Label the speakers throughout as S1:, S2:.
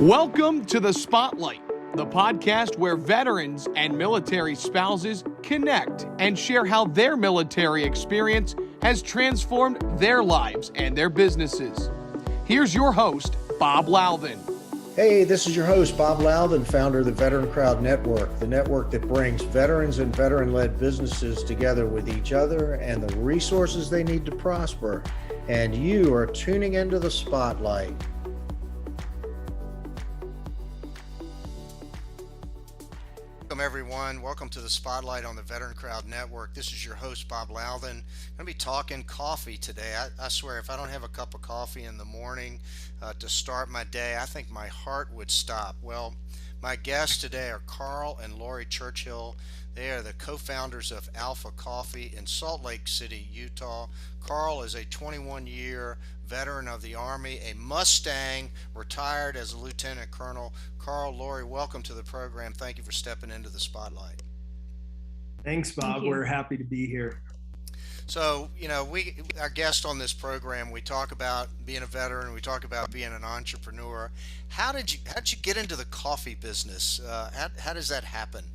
S1: Welcome to The Spotlight, the podcast where veterans and military spouses connect and share how their military experience has transformed their lives and their businesses. Here's your host, Bob Louthen.
S2: Hey, this is your host, Bob Louthen, founder of the VeteranCrowd Network, the network that brings veterans and veteran-led businesses together with each other and the resources they need to prosper. And you are tuning into The Spotlight.
S3: Welcome, everyone. Welcome to the Spotlight on the VeteranCrowd Network. This is your host, Bob Louthen. I'm going to be talking coffee today. I swear, if I don't have a cup of coffee in the morning to start my day, I think my heart would stop. Well, my guests today are Carl and Lori Churchill. They are the co-founders of Alpha Coffee in Salt Lake City, Utah. Carl is a 21-year veteran of the Army, a Mustang, retired as a lieutenant colonel. Carl, Lori, welcome to the program. Thank you for stepping into the spotlight.
S4: Thanks, Bob. We're happy to be here.
S3: So, our guest on this program, we talk about being a veteran, we talk about being an entrepreneur. How did you get into the coffee business? How does that happen?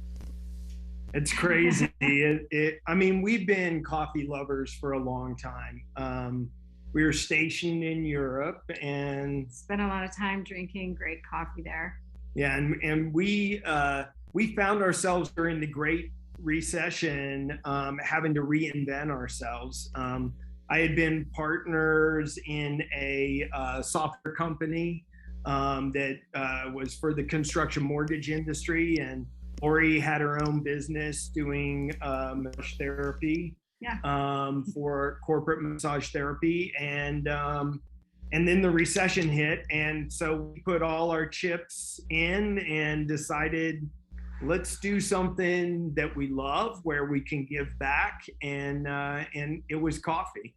S4: It's crazy. We've been coffee lovers for a long time. We were stationed in Europe and
S5: spent a lot of time drinking great coffee there.
S4: Yeah, and we found ourselves during the Great Recession having to reinvent ourselves. I had been partners in a software company that was for the construction mortgage industry, and Lori had her own business doing massage therapy. For corporate massage therapy, and then the recession hit, and so we put all our chips in and decided, let's do something that we love, where we can give back, and it was coffee.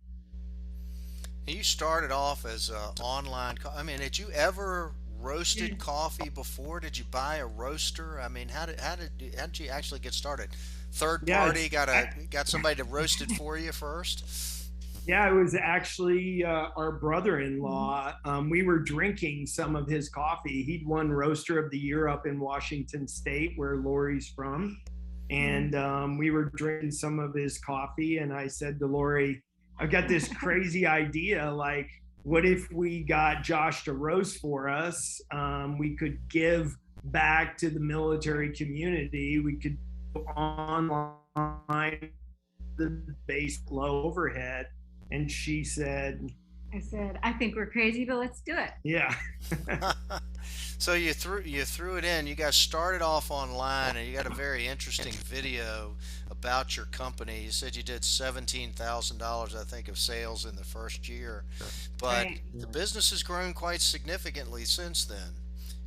S3: You started off as online. Did you ever roasted coffee before? Did you buy a roaster? How did you actually get started? Third party got somebody to roast it for you first?
S4: Yeah, it was actually our brother-in-law. We were drinking some of his coffee. He'd won Roaster of the Year up in Washington State, where Lori's from. And we were drinking some of his coffee. And I said to Lori, I've got this crazy idea. Like, what if we got Josh to roast for us? We could give back to the military community. We could online, the base low overhead. And she said,
S5: I think we're crazy, but let's do it.
S4: Yeah.
S3: So you threw it in. You guys started off online, and you got a very interesting video about your company. You said you did $17,000, I think, of sales in the first year, but the business has grown quite significantly since then.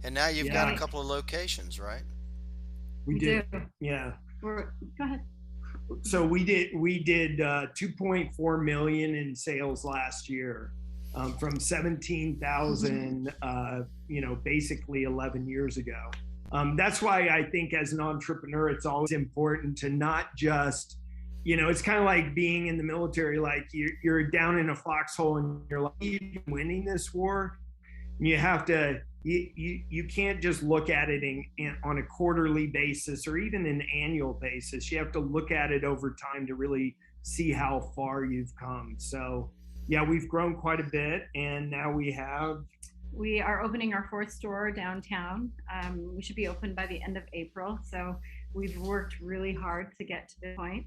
S3: And now you've got a couple of locations, right?
S4: We do. Yeah.
S5: Go ahead.
S4: So we did 2.4 million in sales last year, from 17,000, basically 11 years ago. That's why I think as an entrepreneur, it's always important to not just, it's kind of like being in the military, like you're down in a foxhole and you're like, winning this war. You have to, you can't just look at it on a quarterly basis or even an annual basis. You have to look at it over time to really see how far you've come. So yeah, we've grown quite a bit, and now we
S5: are opening our fourth store downtown. We should be open by the end of April. So we've worked really hard to get to this point.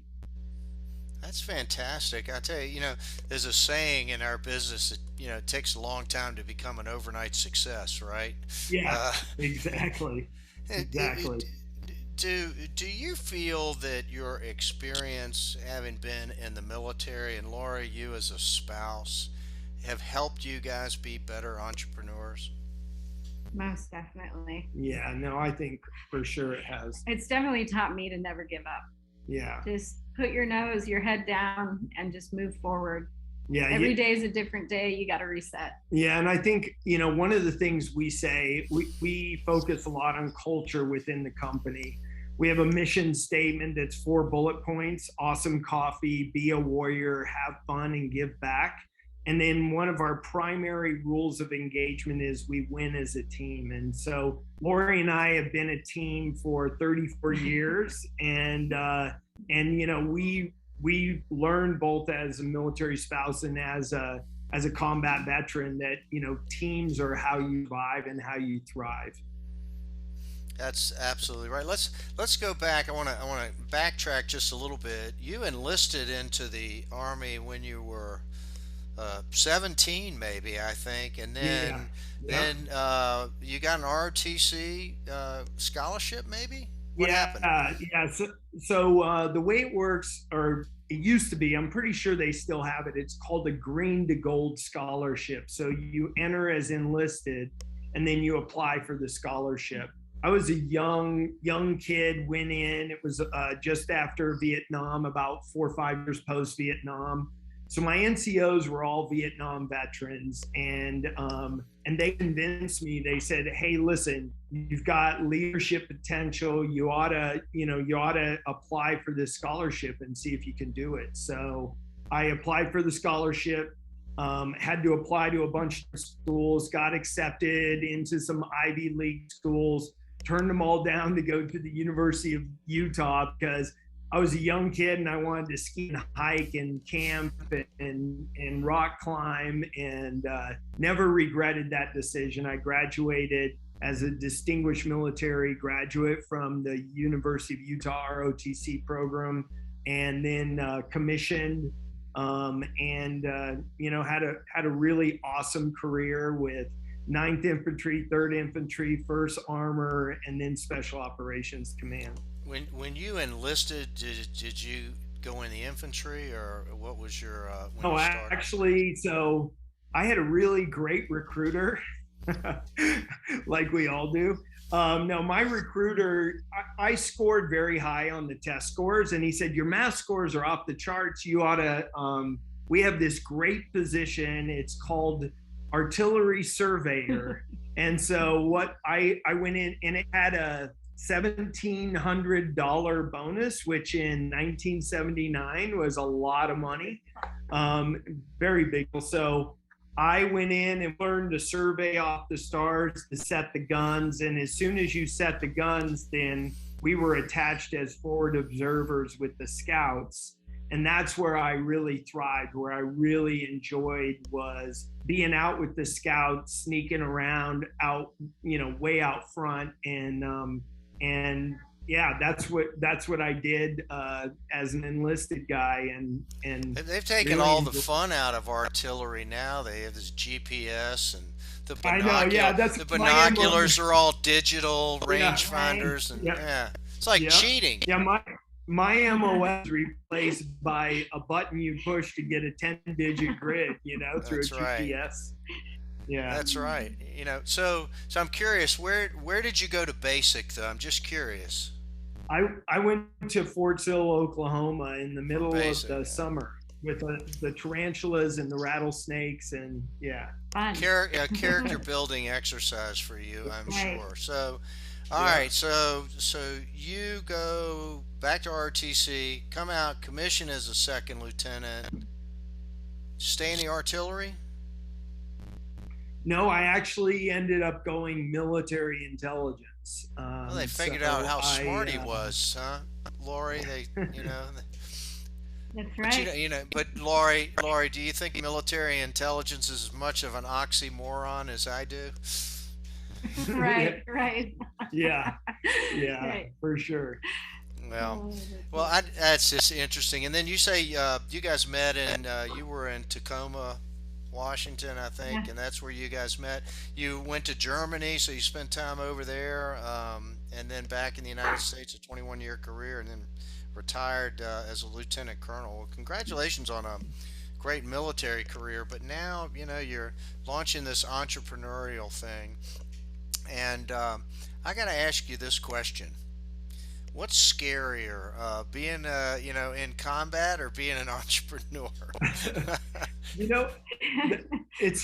S3: That's fantastic. I tell you, there's a saying in our business that, it takes a long time to become an overnight success, right?
S4: Yeah, exactly. Exactly.
S3: Do you feel that your experience having been in the military, and Laura, you as a spouse, have helped you guys be better entrepreneurs?
S5: Most definitely.
S4: Yeah, no, I think for sure it has.
S5: It's definitely taught me to never give up.
S4: Yeah.
S5: Just put your head down and just move forward.
S4: Yeah.
S5: Every day is a different day. You got to reset.
S4: Yeah. And I think, one of the things we say, we focus a lot on culture within the company. We have a mission statement that's 4 bullet points: awesome coffee, be a warrior, have fun, and give back. And then one of our primary rules of engagement is we win as a team. And so Lori and I have been a team for 34 years. And you know, we learned both as a military spouse and as a combat veteran that, you know, teams are how you survive and how you thrive.
S3: That's absolutely right. Let's go back. I want to backtrack just a little bit. You enlisted into the Army when you were 17, maybe, I think, and then you got an ROTC scholarship, maybe. What happened?
S4: So the way it works, or it used to be, I'm pretty sure they still have it. It's called a green to gold scholarship. So you enter as enlisted, and then you apply for the scholarship. I was a young kid, went in. It was just after Vietnam, about 4 or 5 years post Vietnam. So my NCOs were all Vietnam veterans, and they convinced me. They said, "Hey, listen, you've got leadership potential. You ought to apply for this scholarship and see if you can do it." So I applied for the scholarship. Had to apply to a bunch of schools. Got accepted into some Ivy League schools. Turned them all down to go to the University of Utah because I was a young kid and I wanted to ski and hike and camp and rock climb, and never regretted that decision. I graduated as a distinguished military graduate from the University of Utah ROTC program, and then commissioned, and you know, had a really awesome career with 9th Infantry, 3rd Infantry, 1st Armor, and then Special Operations Command.
S3: When you enlisted, did you go in the infantry, or what was your when
S4: Oh,
S3: you started?
S4: actually, so I had a really great recruiter, like we all do. No, my recruiter, I scored very high on the test scores, and he said, "Your math scores are off the charts. You ought to, we have this great position. It's called artillery surveyor." And so what I went in, and it had a $1,700 bonus, which in 1979 was a lot of money, very big. So I went in and learned to survey off the stars, to set the guns. And as soon as you set the guns, then we were attached as forward observers with the scouts. And that's where I really thrived, where I really enjoyed, was being out with the scouts, sneaking around out, you know, way out front. And yeah, that's what I did as an enlisted guy. And
S3: They've taken
S4: really
S3: all the fun out of artillery now. They have this GPS, and the binoculars are all digital rangefinders, and it's like cheating.
S4: Yeah, my MOS is replaced by a button you push to get a 10-digit grid, you know, through a GPS. Yeah,
S3: that's right. You know, so I'm curious, where did you go to basic, though? I'm just curious.
S4: I went to Fort Sill, Oklahoma, in the middle of the summer with the tarantulas and the rattlesnakes, and
S5: fun.
S3: Character building exercise for you, I'm sure. So, all right, so you go back to ROTC, come out, commission as a 2nd lieutenant, stay in the artillery?
S4: No, I actually ended up going military intelligence.
S3: Well, they figured out how smart he was, huh, Lori? They, you know.
S5: That's right.
S3: But Lori, do you think military intelligence is as much of an oxymoron as I do?
S5: Right.
S4: Yeah,
S5: Right.
S4: For sure.
S3: Well, that's just interesting. And then you say you guys met, and you were in Tacoma, Washington, I think, and that's where you guys met. You went to Germany, so you spent time over there, and then back in the United States, a 21-year career, and then retired as a lieutenant colonel. Well, congratulations on a great military career, but now, you know, you're launching this entrepreneurial thing, and I got to ask you this question. What's scarier, being in combat, or being an entrepreneur?
S4: You know, it's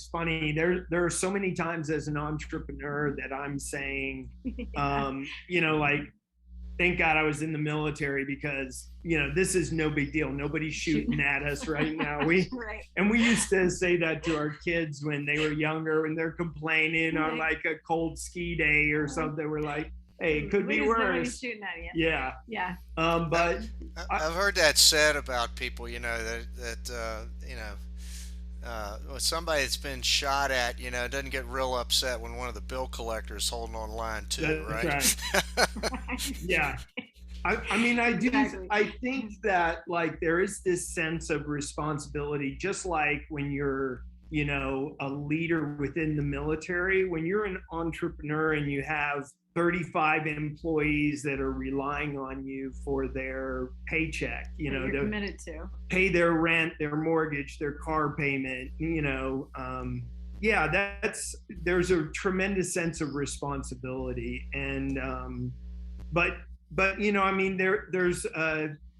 S4: funny. There are so many times as an entrepreneur that I'm saying, you know, like, thank God I was in the military, because, you know, this is no big deal. Nobody's shooting at us right now.
S5: Right.
S4: And we used to say that to our kids when they were younger, when they're complaining on like a cold ski day or something. We're like, hey, it could be worse.
S5: Nobody's shooting at you. Yeah.
S4: But
S3: I've heard that said about people, you know, somebody that's been shot at, you know, doesn't get real upset when one of the bill collectors holding on line too, right?
S4: Yeah. I mean, I do.
S5: Exactly.
S4: I think that like there is this sense of responsibility, just like when you're, you know, a leader within the military. When you're an entrepreneur and you have 35 employees that are relying on you for their paycheck, you know,
S5: you're committed to
S4: pay their rent, their mortgage, their car payment, you know, there's a tremendous sense of responsibility. And but you know, I mean, there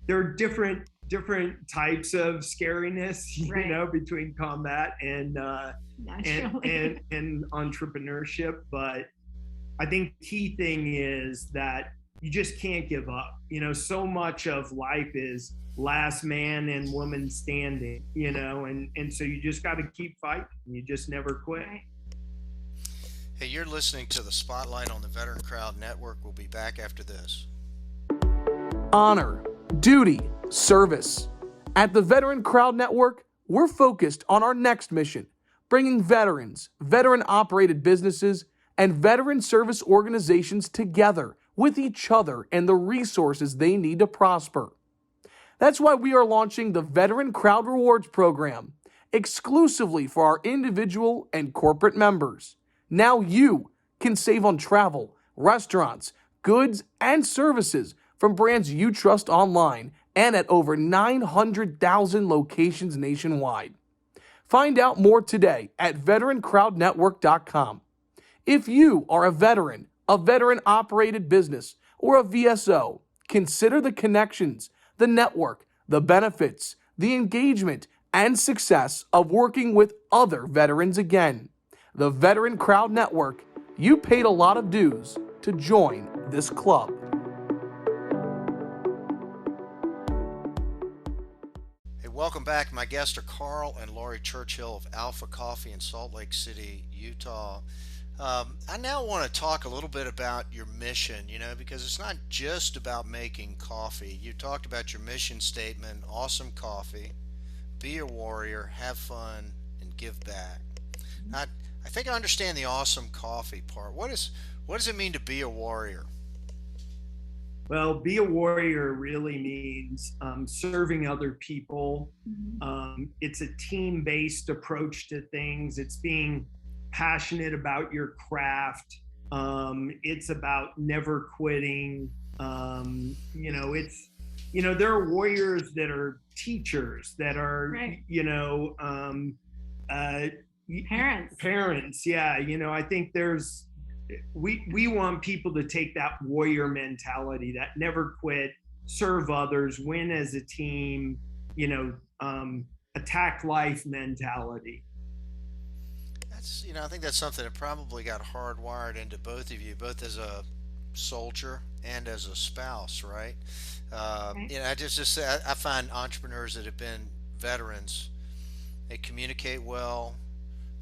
S4: are different types of scariness, you
S5: Right.
S4: know, between combat and entrepreneurship. But I think the key thing is that you just can't give up. You know, so much of life is last man and woman standing, you know, and so you just got to keep fighting. You just never quit.
S5: Right.
S3: Hey, you're listening to the Spotlight on the Veteran Crowd Network. We'll be back after this.
S1: Honor, duty, service. At the Veteran Crowd Network, we're focused on our next mission, bringing veterans, veteran-operated businesses, and veteran service organizations together with each other and the resources they need to prosper. That's why we are launching the Veteran Crowd Rewards Program, exclusively for our individual and corporate members. Now you can save on travel, restaurants, goods, and services from brands you trust online and at over 900,000 locations nationwide. Find out more today at VeteranCrowdNetwork.com. If you are a veteran-operated business, or a VSO, consider the connections, the network, the benefits, the engagement, and success of working with other veterans again. The Veteran Crowd Network, you paid a lot of dues to join this club.
S3: Hey, welcome back. My guests are Carl and Lori Churchill of Alpha Coffee in Salt Lake City, Utah. I now want to talk a little bit about your mission, you know, because it's not just about making coffee. You talked about your mission statement: awesome coffee, be a warrior, have fun, and give back. I think I understand the awesome coffee part. What does it mean to be a warrior?
S4: Well, be a warrior really means serving other people. It's a team-based approach to things. It's being passionate about your craft. It's about never quitting. You know, there are warriors that are teachers, that are,
S5: Right.
S4: you know, parents. Yeah. You know, I think we want people to take that warrior mentality, that never quit, serve others, win as a team, you know, attack life mentality.
S3: You know, I think that's something that probably got hardwired into both of you, both as a soldier and as a spouse, right?
S5: Right.
S3: You know, I find entrepreneurs that have been veterans, they communicate well,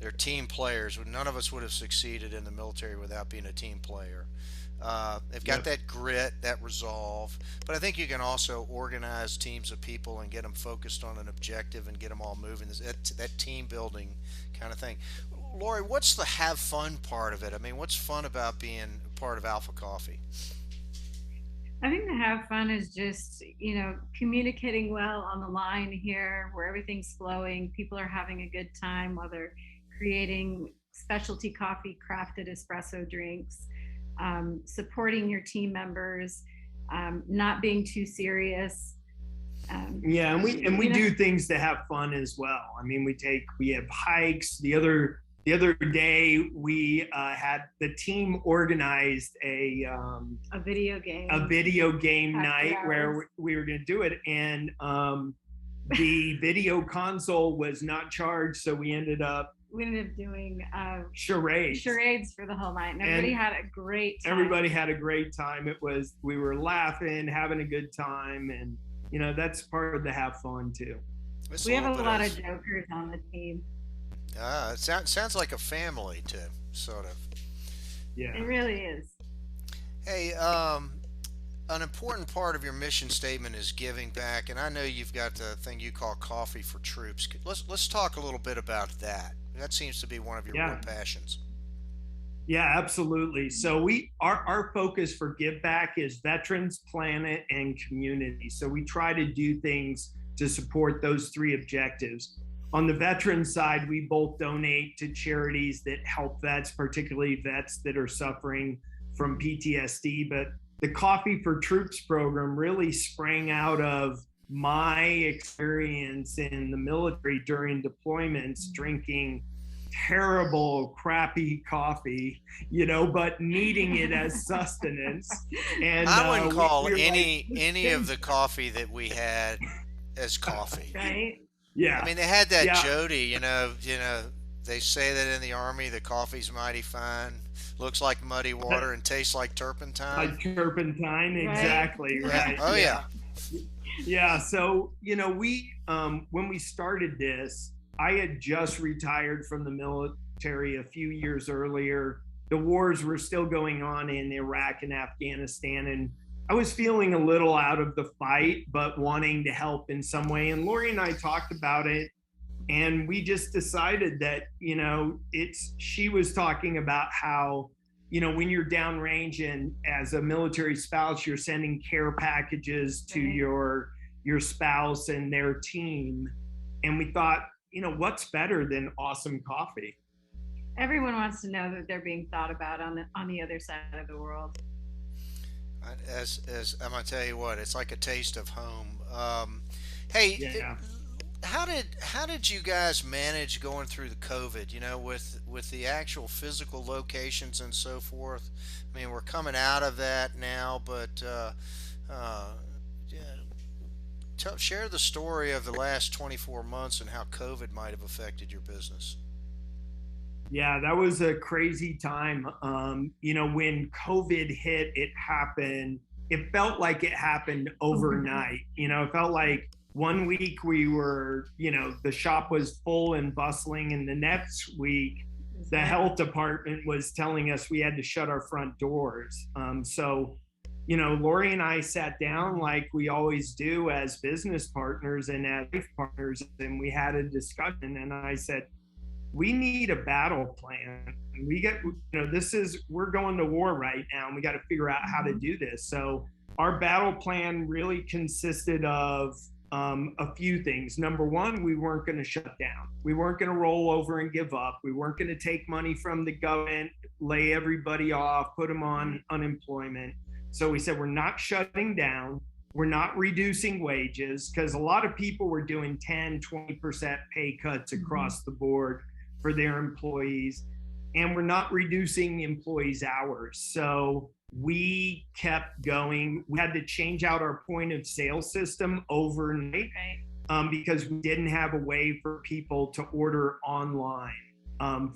S3: they're team players. None of us would have succeeded in the military without being a team player. They've got that grit, that resolve, but I think you can also organize teams of people and get them focused on an objective and get them all moving. That team building kind of thing. Lori, what's the have fun part of it? I mean, what's fun about being part of Alpha Coffee?
S5: I think the have fun is just, you know, communicating well on the line here, where everything's flowing. People are having a good time while they're creating specialty coffee, crafted espresso drinks, supporting your team members, not being too serious.
S4: Yeah, and we do things to have fun as well. I mean, we have hikes. The other day we had the team organized a video game night where we were going to do it, and the video console was not charged, so we ended up
S5: we ended up doing
S4: charades
S5: for the whole night, and everybody had a great time.
S4: Everybody had a great time. We were laughing, having a good time, and that's part of the have fun too.
S5: We have a lot of jokers on the team.
S3: It sounds like a family too, sort of.
S4: Yeah,
S5: it really is.
S3: Hey, an important part of your mission statement is giving back, and I know you've got the thing you call Coffee for Troops. Let's talk a little bit about that. That seems to be one of your real passions.
S4: Yeah, absolutely. So our focus for Give Back is veterans, planet, and community. So we try to do things to support those three objectives. On the veteran side, we both donate to charities that help vets, particularly vets that are suffering from PTSD. But the Coffee for Troops program really sprang out of my experience in the military during deployments, drinking terrible, crappy coffee, but needing it as sustenance. And
S3: I wouldn't call any of the coffee that we had as coffee.
S5: Right?
S4: Yeah.
S3: I mean, they had that Jody, they say that in the Army, the coffee's mighty fine, looks like muddy water and tastes like turpentine.
S4: Like turpentine, exactly. Right.
S3: Oh yeah.
S4: Yeah. So, we, when we started this, I had just retired from the military a few years earlier. The wars were still going on in Iraq and Afghanistan, and I was feeling a little out of the fight, but wanting to help in some way. And Lori and I talked about it, and we just decided that, she was talking about how, when you're downrange and as a military spouse, you're sending care packages to your spouse and their team. And we thought, what's better than awesome coffee?
S5: Everyone wants to know that they're being thought about on the other side of the world.
S3: As I'm gonna tell you what, it's like a taste of home. Hey, how did you guys manage going through the COVID? With the actual physical locations and so forth. I mean, we're coming out of that now, but share the story of the last 24 months and how COVID might have affected your business.
S4: Yeah, that was a crazy time. When COVID hit, it felt like it happened overnight. It felt like 1 week we were, the shop was full and bustling, and the next week the health department was telling us we had to shut our front doors. So Lori and I sat down like we always do as business partners and as life partners, and we had a discussion, and I said, we need a battle plan. We're going to war right now, and we got to figure out how to do this. So our battle plan really consisted of a few things. Number one, we weren't going to shut down. We weren't going to roll over and give up. We weren't going to take money from the government, lay everybody off, put them on unemployment. So we said, we're not shutting down. We're not reducing wages, because a lot of people were doing 10, 20% pay cuts across the board for their employees, and we're not reducing employees' hours. So we kept going. We had to change out our point of sale system overnight because we didn't have a way for people to order online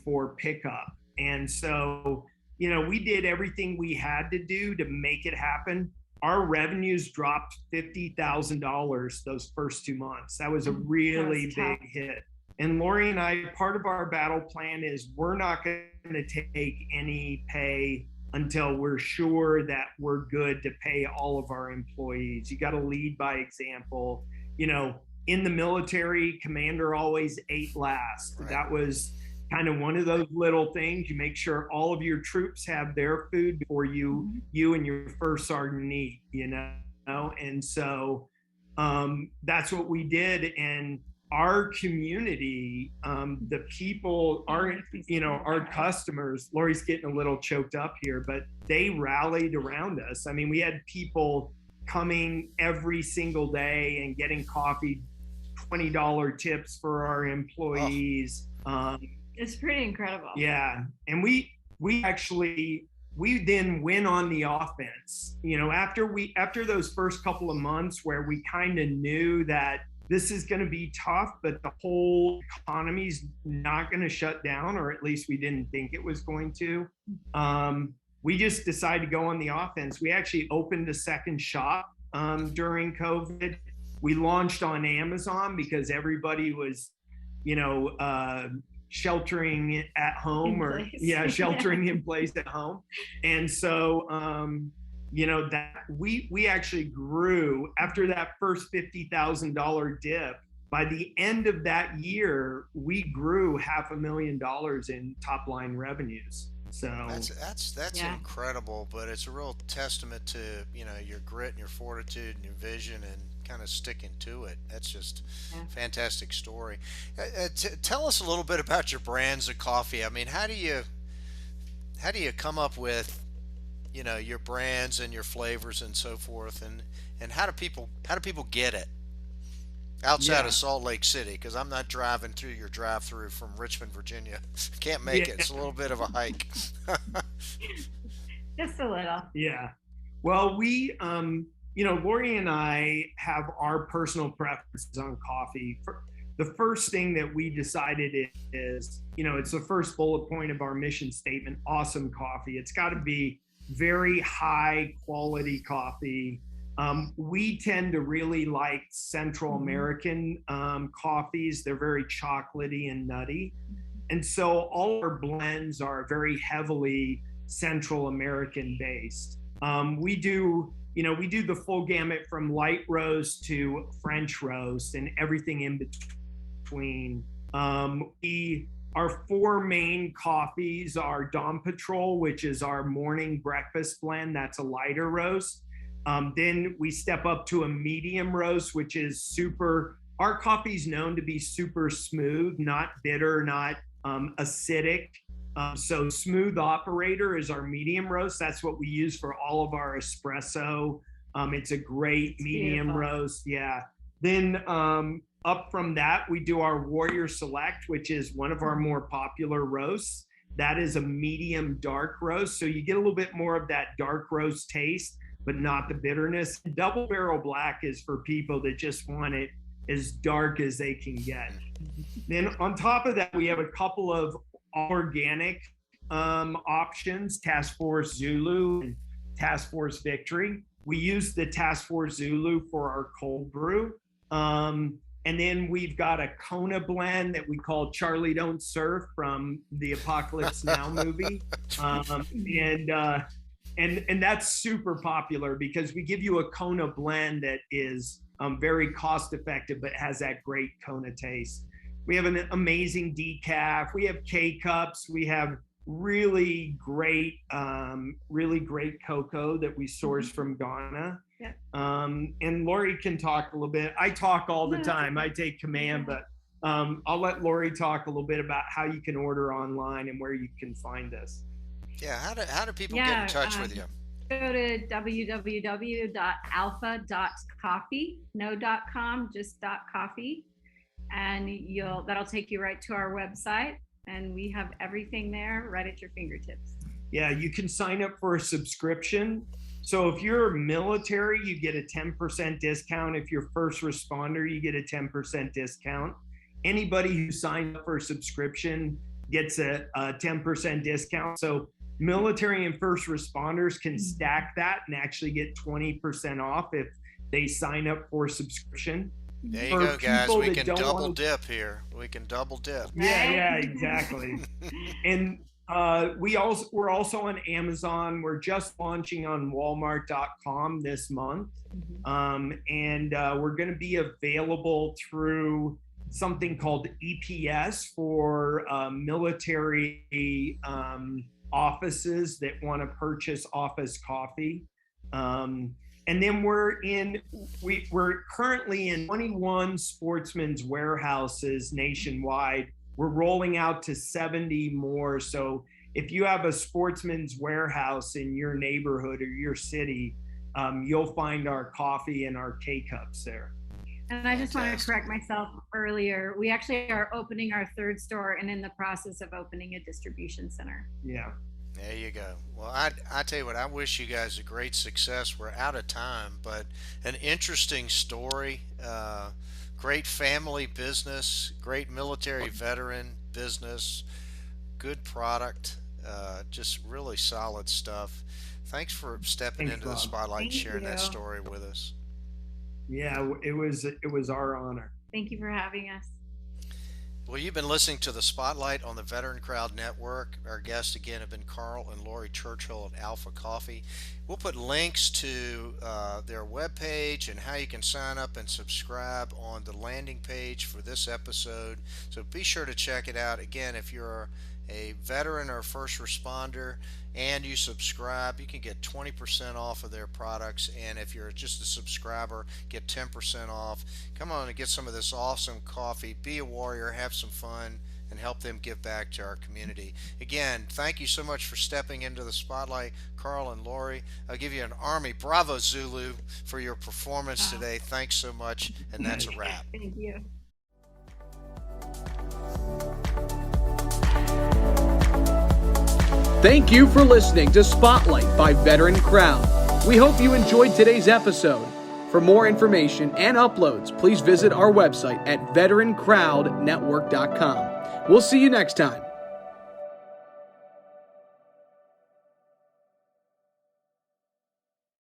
S4: for pickup. And so, we did everything we had to do to make it happen. Our revenues dropped $50,000 those first 2 months. That was a really big hit. And Lori and I, part of our battle plan is we're not going to take any pay until we're sure that we're good to pay all of our employees. You got to lead by example. In the military, commander always ate last. Right. That was kind of one of those little things. You make sure all of your troops have their food before you and your first sergeant eat, And so that's what we did. And our community, the people, our customers, Lori's getting a little choked up here, but they rallied around us. I mean, we had people coming every single day and getting coffee, $20 tips for our employees.
S5: It's pretty incredible.
S4: Yeah. And we then went on the offense, after those first couple of months where we kind of knew that this is going to be tough, but the whole economy's not going to shut down, or at least we didn't think it was going to. We just decided to go on the offense. We actually opened a second shop during COVID. We launched on Amazon because everybody was, sheltering at home sheltering in place at home. And so, that we actually grew after that first $50,000 dip. By the end of that year, we grew $500,000 in top line revenues. So
S3: that's incredible, but it's a real testament to, your grit and your fortitude and your vision and kind of sticking to it. That's just fantastic story. Tell us a little bit about your brands of coffee. I mean, how do you come up with, your brands and your flavors and so forth, and how do people get it outside of Salt Lake City? Because I'm not driving through your drive-through from Richmond, Virginia. Can't make it. It's a little bit of a hike.
S5: Just a little.
S4: Yeah. Well, we, Lori and I have our personal preferences on coffee. The first thing that we decided is, it's the first bullet point of our mission statement: awesome coffee. It's got to be very high quality coffee. We tend to really like Central American coffees. They're very chocolatey and nutty. And so all our blends are very heavily Central American based. We do the full gamut from light roast to French roast and everything in between. Our four main coffees are Dom Patrol, which is our morning breakfast blend. That's a lighter roast. Then we step up to a medium roast, which is super. Our coffee is known to be super smooth, not bitter, not acidic. So Smooth Operator is our medium roast. That's what we use for all of our espresso. It's a great medium roast. Yeah. Then up from that, we do our Warrior Select, which is one of our more popular roasts. That is a medium dark roast. So you get a little bit more of that dark roast taste, but not the bitterness. Double Barrel Black is for people that just want it as dark as they can get. Then on top of that, we have a couple of organic options: Task Force Zulu and Task Force Victory. We use the Task Force Zulu for our cold brew. And then we've got a Kona blend that we call Charlie Don't Surf from the Apocalypse Now movie. And that's super popular because we give you a Kona blend that is very cost effective, but has that great Kona taste. We have an amazing decaf. We have K-Cups. We have really great cocoa that we source from Ghana.
S5: Yeah.
S4: And Lori can talk a little bit. I talk all the time. I take command, but I'll let Lori talk a little bit about how you can order online and where you can find us.
S3: Yeah, how do people get in touch with you?
S5: Go to www.alpha.coffee, no .com, just .coffee, and that'll take you right to our website, and we have everything there right at your fingertips.
S4: Yeah, you can sign up for a subscription. So if you're military, you get a 10% discount. If you're first responder, you get a 10% discount. Anybody who signs up for a subscription gets a 10% discount. So military and first responders can stack that and actually get 20% off if they sign up for a subsubscription.
S3: There you go, guys. We can double dip here. We can double dip.
S4: Yeah, exactly. And we're also on Amazon. We're just launching on Walmart.com this month. And we're going to be available through something called EPS for military offices that want to purchase office coffee. And then we're currently in 21 Sportsman's Warehouses nationwide. We're rolling out to 70 more. So if you have a Sportsman's Warehouse in your neighborhood or your city, you'll find our coffee and our K-Cups there.
S5: And I just want to correct myself earlier. We actually are opening our third store and in the process of opening a distribution center.
S4: Yeah.
S3: There you go. Well, I tell you what, I wish you guys a great success. We're out of time, but an interesting story. great family business, great military veteran business, good product, just really solid stuff. Thanks for stepping into the
S4: Bob.
S3: spotlight and
S5: Thank
S3: sharing that
S5: you.
S3: story with us.
S4: Yeah, it was our honor.
S5: Thank you for having us.
S3: Well, you've been listening to the Spotlight on the Veteran Crowd Network. Our guests again have been Carl and Lori Churchill at Alpha Coffee. We'll put links to their webpage and how you can sign up and subscribe on the landing page for this episode. So be sure to check it out. Again, if you're a veteran or first responder and you subscribe, you can get 20% off of their products. And if you're just a subscriber, get 10% off. Come on and get some of this awesome coffee. Be a warrior, have some fun, and help them give back to our community. Again, thank you so much for stepping into the spotlight, Carl and Lori. I'll give you an Army Bravo Zulu for your performance today. Thanks so much, and that's a wrap.
S5: Thank you.
S1: Thank you for listening to Spotlight by Veteran Crowd. We hope you enjoyed today's episode. For more information and uploads, please visit our website at VeteranCrowdNetwork.com. We'll see you next time.